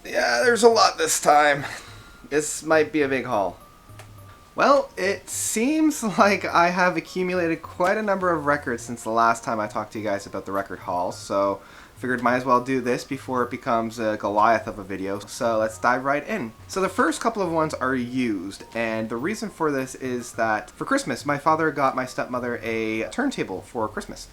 Yeah, there's a lot this time. This might be a big haul. Well, it seems like I have accumulated quite a number of records since the last time I talked to you guys about the record haul, so figured might as well do this before it becomes a Goliath of a video. So let's dive right in. So the first couple of ones are used, and the reason for this is that for Christmas, my father got my stepmother a turntable for Christmas.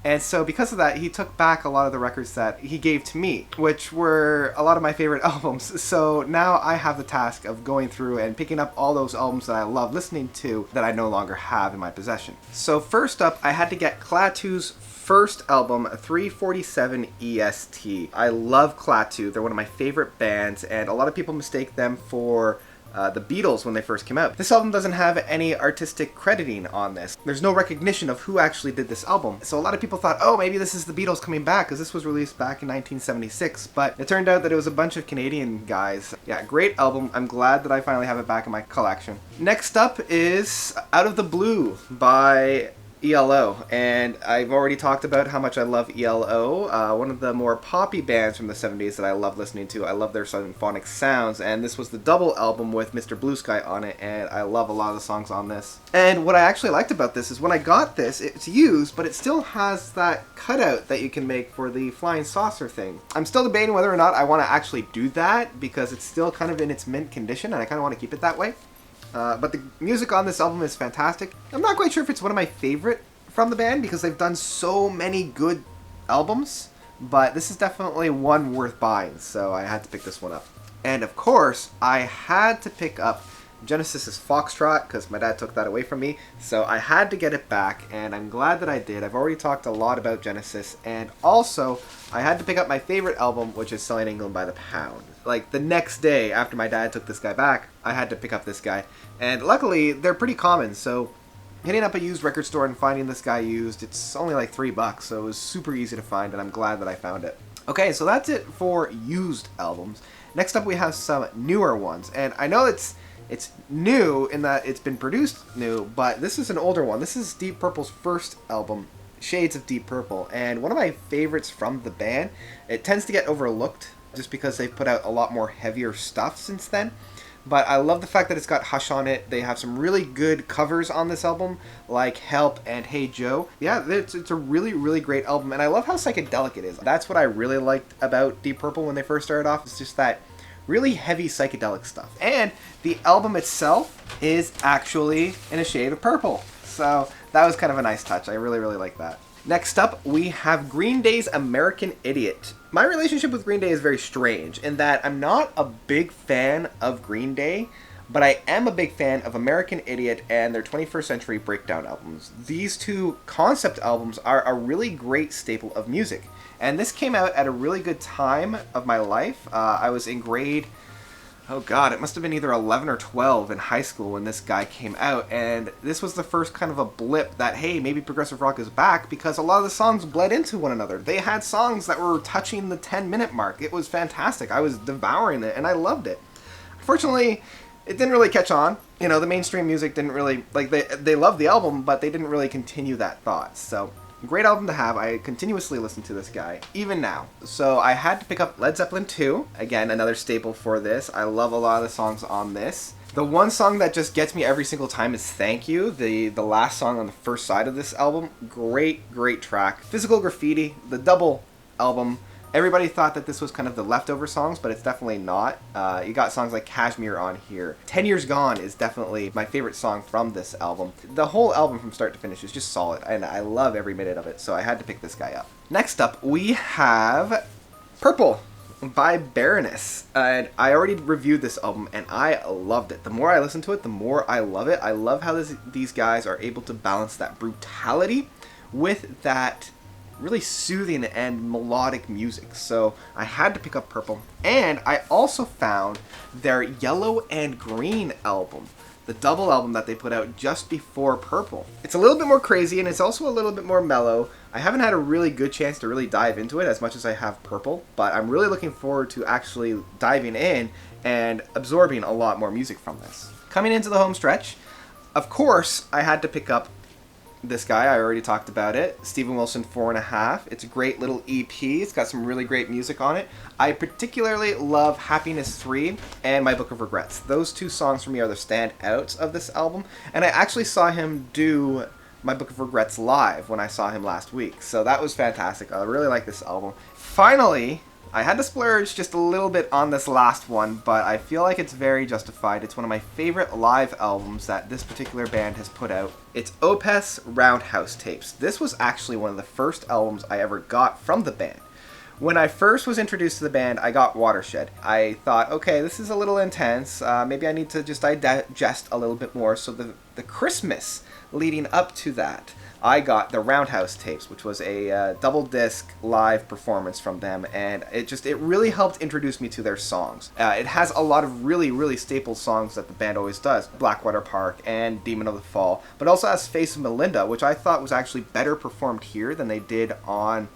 And so because of that, he took back a lot of the records that he gave to me, which were a lot of my favorite albums. So now I have the task of going through and picking up all those albums that I love listening to that I no longer have in my possession. So first up, I had to get Klaatu's first album, 347 EST. I love Klaatu. They're one of my favorite bands, and a lot of people mistake them for the Beatles when they first came out. This album doesn't have any artistic crediting on this. There's no recognition of who actually did this album. So a lot of people thought, oh, maybe this is the Beatles coming back, because this was released back in 1976. But it turned out that it was a bunch of Canadian guys. Yeah, great album. I'm glad that I finally have it back in my collection. Next up is Out of the Blue by ELO, and I've already talked about how much I love ELO, one of the more poppy bands from the 70s that I love listening to. I love their symphonic sounds, and this was the double album with Mr. Blue Sky on it, and I love a lot of the songs on this. And what I actually liked about this is when I got this, it's used, but it still has that cutout that you can make for the flying saucer thing. I'm still debating whether or not I want to actually do that, because it's still kind of in its mint condition, and I kind of want to keep it that way. But the music on this album is fantastic. I'm not quite sure if it's one of my favorite from the band because they've done so many good albums, but this is definitely one worth buying, so I had to pick this one up. And of course, I had to pick up Genesis's Foxtrot because my dad took that away from me, so I had to get it back, and I'm glad that I did. I've already talked a lot about Genesis, and also I had to pick up my favorite album, which is Selling England by the Pound. Like the next day after my dad took this guy back, I had to pick up this guy, and luckily they're pretty common, so hitting up a used record store and finding this guy used, it's only like $3, so it was super easy to find, and I'm glad that I found it. Okay, so that's it for used albums. Next up we have some newer ones, and I know it's new in that it's been produced new, but this is an older one. This is Deep Purple's first album, Shades of Deep Purple, and one of my favorites from the band. It tends to get overlooked just because they've put out a lot more heavier stuff since then, but I love the fact that it's got Hush on it. They have some really good covers on this album, like Help and Hey Joe. Yeah, it's a really, really great album, and I love how psychedelic it is. That's what I really liked about Deep Purple when they first started off. It's just that really heavy psychedelic stuff. And the album itself is actually in a shade of purple. So that was kind of a nice touch. I really, really like that. Next up, we have Green Day's American Idiot. My relationship with Green Day is very strange in that I'm not a big fan of Green Day, but I am a big fan of American Idiot and their 21st Century Breakdown albums. These two concept albums are a really great staple of music. And this came out at a really good time of my life. I was in grade, oh god, it must have been either 11 or 12 in high school when this guy came out. And this was the first kind of a blip that, hey, maybe progressive rock is back, because a lot of the songs bled into one another. They had songs that were touching the 10-minute mark. It was fantastic. I was devouring it, and I loved it. Unfortunately, it didn't really catch on. You know, the mainstream music didn't really, like, they loved the album, but they didn't really continue that thought. So great album to have. I continuously listen to this guy, even now. So I had to pick up Led Zeppelin 2. Again, another staple for this. I love a lot of the songs on this. The one song that just gets me every single time is Thank You, the last song on the first side of this album. Great, great track. Physical Graffiti, the double album. Everybody thought that this was kind of the leftover songs, but it's definitely not. You got songs like Kashmir on here. 10 Years Gone is definitely my favorite song from this album. The whole album from start to finish is just solid, and I love every minute of it, so I had to pick this guy up. Next up, we have Purple by Baroness. And I already reviewed this album, and I loved it. The more I listen to it, the more I love it. I love how these guys are able to balance that brutality with that really soothing and melodic music. So I had to pick up Purple. And I also found their Yellow and Green album, the double album that they put out just before Purple. It's a little bit more crazy, and it's also a little bit more mellow. I haven't had a really good chance to really dive into it as much as I have Purple, but I'm really looking forward to actually diving in and absorbing a lot more music from this. Coming into the home stretch, of course, I had to pick up this guy, I already talked about it. Steven Wilson 4.5. It's a great little EP. It's got some really great music on it. I particularly love Happiness 3 and My Book of Regrets. Those two songs for me are the standouts of this album. And I actually saw him do My Book of Regrets live when I saw him last week. So that was fantastic. I really like this album. Finally, I had to splurge just a little bit on this last one, but I feel like it's very justified. It's one of my favorite live albums that this particular band has put out. It's Opus Roundhouse Tapes. This was actually one of the first albums I ever got from the band. When I first was introduced to the band, I got Watershed. I thought, okay, this is a little intense. Maybe I need to just digest a little bit more. So the Christmas leading up to that, I got the Roundhouse Tapes, which was a double disc live performance from them, and it really helped introduce me to their songs. It has a lot of really staple songs that the band always does, Blackwater Park and Demon of the Fall, but also has Face of Melinda, which I thought was actually better performed here than they did on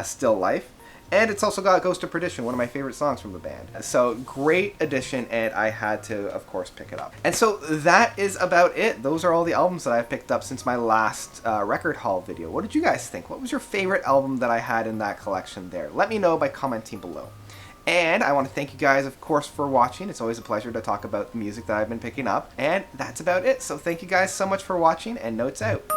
Still Life. And it's also got Ghost of Perdition, one of my favorite songs from the band. So, great addition, and I had to, of course, pick it up. And so, that is about it. Those are all the albums that I've picked up since my last record haul video. What did you guys think? What was your favorite album that I had in that collection there? Let me know by commenting below. And I want to thank you guys, of course, for watching. It's always a pleasure to talk about the music that I've been picking up. And that's about it. So, thank you guys so much for watching, and Notes out.